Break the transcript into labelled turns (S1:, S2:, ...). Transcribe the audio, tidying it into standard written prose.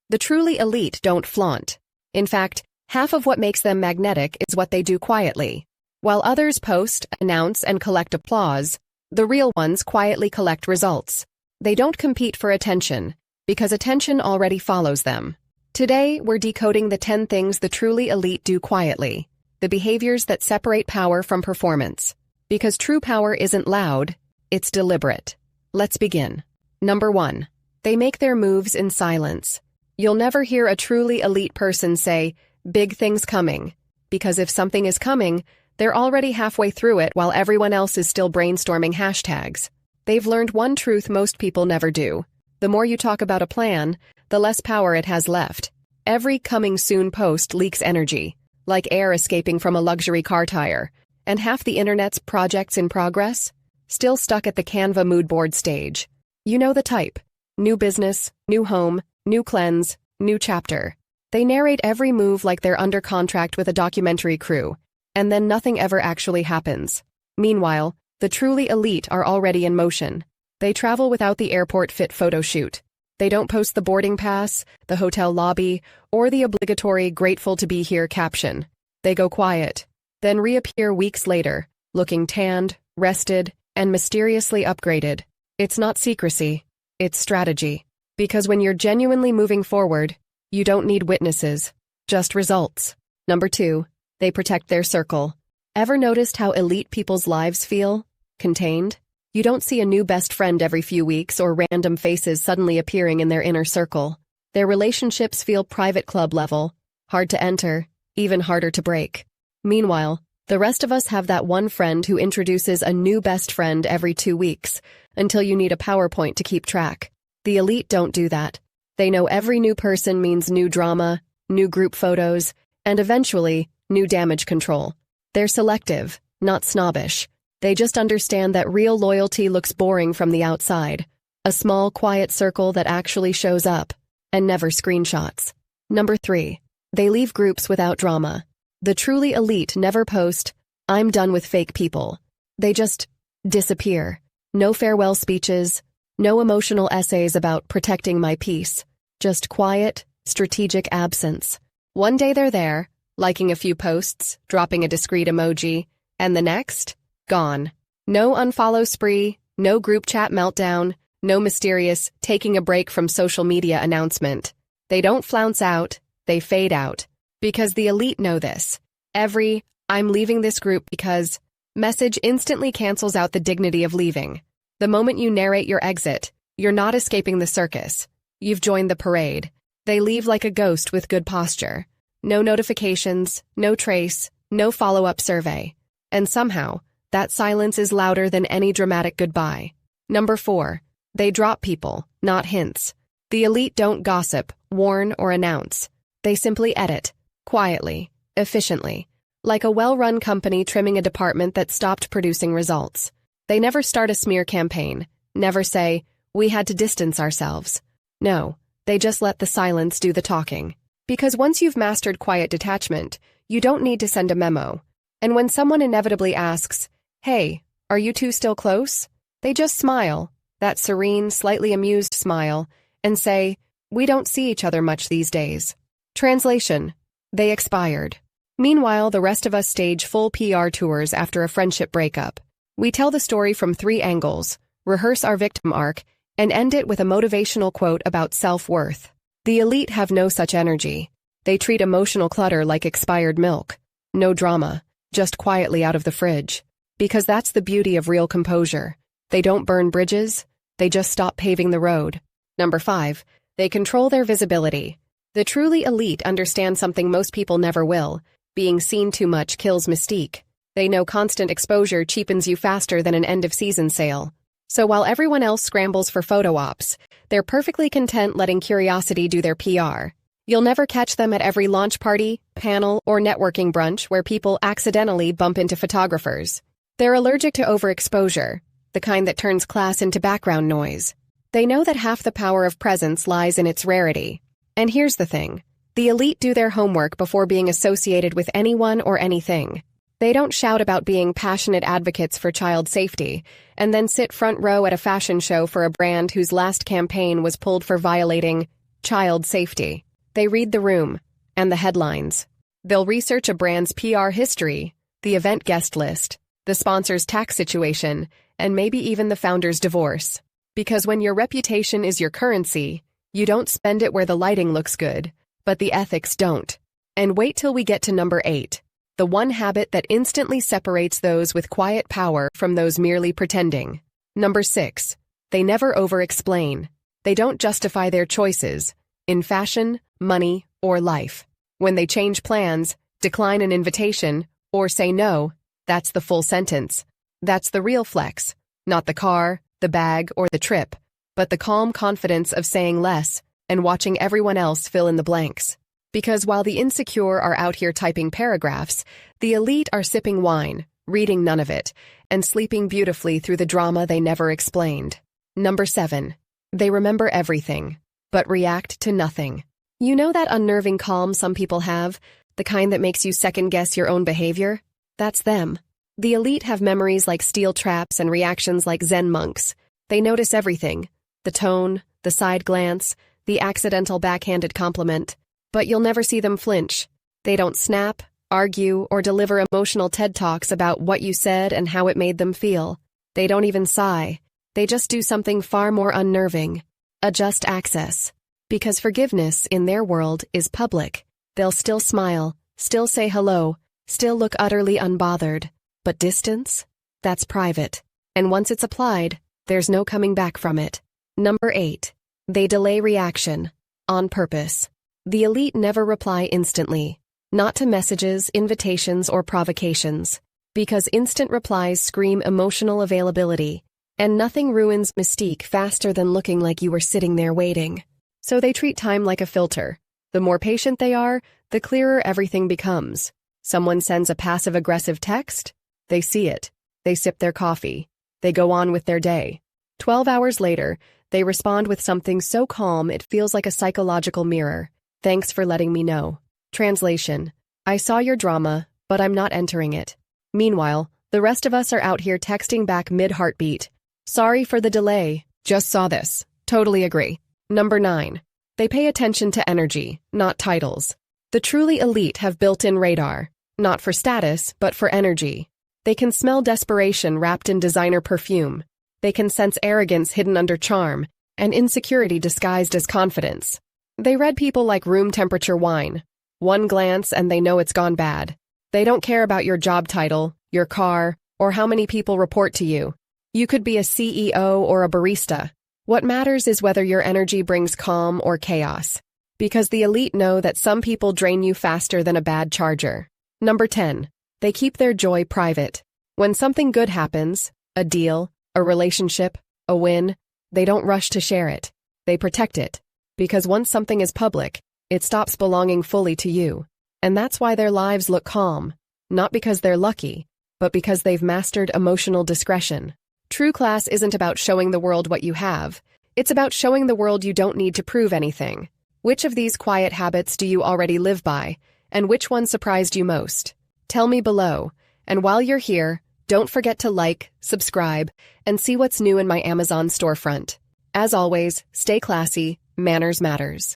S1: The truly elite don't flaunt. In fact, half of what makes them magnetic is what they do quietly. While others post, announce, and collect applause, the real ones quietly collect results. They don't compete for attention, because attention already follows them. Today, we're decoding the 10 things the truly elite do quietly, the behaviors that separate power from performance. Because true power isn't loud, it's deliberate. Let's begin. Number 1. They make their moves in silence. You'll never hear a truly elite person say, "Big things coming," because if something is coming, they're already halfway through it while everyone else is still brainstorming hashtags. They've learned one truth most people never do. The more you talk about a plan, the less power it has left. Every coming soon post leaks energy, like air escaping from a luxury car tire, and half the internet's projects in progress, still stuck at the Canva mood board stage. You know the type. New business, new home, new cleanse, new chapter. They narrate every move like they're under contract with a documentary crew, and then nothing ever actually happens. Meanwhile, the truly elite are already in motion. They travel without the airport fit photo shoot. They don't post the boarding pass, the hotel lobby, or the obligatory "grateful to be here" caption. They go quiet, then reappear weeks later, looking tanned, rested, and mysteriously upgraded. It's not secrecy, it's strategy. Because when you're genuinely moving forward, you don't need witnesses, just results. Number 2, they protect their circle. Ever noticed how elite people's lives feel? Contained? You don't see a new best friend every few weeks or random faces suddenly appearing in their inner circle. Their relationships feel private club level, hard to enter, even harder to break. Meanwhile, the rest of us have that one friend who introduces a new best friend every 2 weeks, until you need a PowerPoint to keep track. The elite don't do that. They know every new person means new drama, new group photos, and eventually, new damage control. They're selective, not snobbish. They just understand that real loyalty looks boring from the outside. A small, quiet circle that actually shows up, and never screenshots. Number 3. They leave groups without drama. The truly elite never post, "I'm done with fake people." They just disappear. No farewell speeches, no emotional essays about protecting my peace. Just quiet, strategic absence. One day they're there, liking a few posts, dropping a discreet emoji, and the next, gone. No unfollow spree, no group chat meltdown, no mysterious taking a break from social media announcement. They don't flounce out, they fade out. Because the elite know this. Every "I'm leaving this group because" message instantly cancels out the dignity of leaving. The moment you narrate your exit, you're not escaping the circus. You've joined the parade. They leave like a ghost with good posture. No notifications, no trace, no follow-up survey. And somehow, that silence is louder than any dramatic goodbye. Number 4. They drop people, not hints. The elite don't gossip, warn, or announce. They simply edit, quietly, efficiently, like a well-run company trimming a department that stopped producing results. They never start a smear campaign, never say, "We had to distance ourselves." No, they just let the silence do the talking. Because once you've mastered quiet detachment, you don't need to send a memo. And when someone inevitably asks, "Hey, are you two still close?" they just smile, that serene, slightly amused smile, and say, "We don't see each other much these days." Translation: they expired. Meanwhile, the rest of us stage full PR tours after a friendship breakup. We tell the story from 3 angles, rehearse our victim arc, and end it with a motivational quote about self-worth. The elite have no such energy. They treat emotional clutter like expired milk. No drama, just quietly out of the fridge. Because that's the beauty of real composure. They don't burn bridges, they just stop paving the road. Number 5. They control their visibility. The truly elite understand something most people never will. Being seen too much kills mystique. They know constant exposure cheapens you faster than an end-of-season sale. So while everyone else scrambles for photo ops, they're perfectly content letting curiosity do their PR. You'll never catch them at every launch party, panel, or networking brunch where people accidentally bump into photographers. They're allergic to overexposure, the kind that turns class into background noise. They know that half the power of presence lies in its rarity. And here's the thing. The elite do their homework before being associated with anyone or anything. They don't shout about being passionate advocates for child safety, and then sit front row at a fashion show for a brand whose last campaign was pulled for violating Child safety. They read the room and the headlines. They'll research a brand's PR history, the event guest list, the sponsor's tax situation, and maybe even the founder's divorce. Because when your reputation is your currency, you don't spend it where the lighting looks good, but the ethics don't. And wait till we get to number 8. The one habit that instantly separates those with quiet power from those merely pretending. Number 6. They never overexplain. They don't justify their choices, in fashion, money, or life. When they change plans, decline an invitation, or say no, that's the full sentence. That's the real flex. Not the car, the bag, or the trip, but the calm confidence of saying less and watching everyone else fill in the blanks. Because while the insecure are out here typing paragraphs, the elite are sipping wine, reading none of it, and sleeping beautifully through the drama they never explained. Number 7. They remember everything, but react to nothing. You know that unnerving calm some people have, the kind that makes you second-guess your own behavior? That's them. The elite have memories like steel traps and reactions like Zen monks. They notice everything: the tone, the side glance, the accidental backhanded compliment. But you'll never see them flinch. They don't snap, argue, or deliver emotional TED Talks about what you said and how it made them feel. They don't even sigh. They just do something far more unnerving: adjust access. Because forgiveness, in their world, is public. They'll still smile, still say hello, still look utterly unbothered. But distance? That's private. And once it's applied, there's no coming back from it. Number 8. They delay reaction. On purpose. The elite never reply instantly. Not to messages, invitations, or provocations. Because instant replies scream emotional availability. And nothing ruins mystique faster than looking like you were sitting there waiting. So they treat time like a filter. The more patient they are, the clearer everything becomes. Someone sends a passive-aggressive text? They see it. They sip their coffee. They go on with their day. 12 hours later, they respond with something so calm it feels like a psychological mirror. Thanks for letting me know. Translation: I saw your drama, but I'm not entering it. Meanwhile, the rest of us are out here texting back mid-heartbeat. Sorry for the delay. Just saw this. Totally agree. Number 9. They pay attention to energy, not titles. The truly elite have built-in radar, not for status, but for energy. They can smell desperation wrapped in designer perfume. They can sense arrogance hidden under charm, and insecurity disguised as confidence. They read people like room temperature wine. One glance and they know it's gone bad. They don't care about your job title, your car, or how many people report to you. You could be a CEO or a barista. What matters is whether your energy brings calm or chaos. Because the elite know that some people drain you faster than a bad charger. Number 10. They keep their joy private. When something good happens, a deal, a relationship, a win, they don't rush to share it. They protect it. Because once something is public, it stops belonging fully to you. And that's why their lives look calm. Not because they're lucky, but because they've mastered emotional discretion. True class isn't about showing the world what you have. It's about showing the world you don't need to prove anything. Which of these quiet habits do you already live by? And which one surprised you most? Tell me below. And while you're here, don't forget to like, subscribe, and see what's new in my Amazon storefront. As always, stay classy. Manners matters.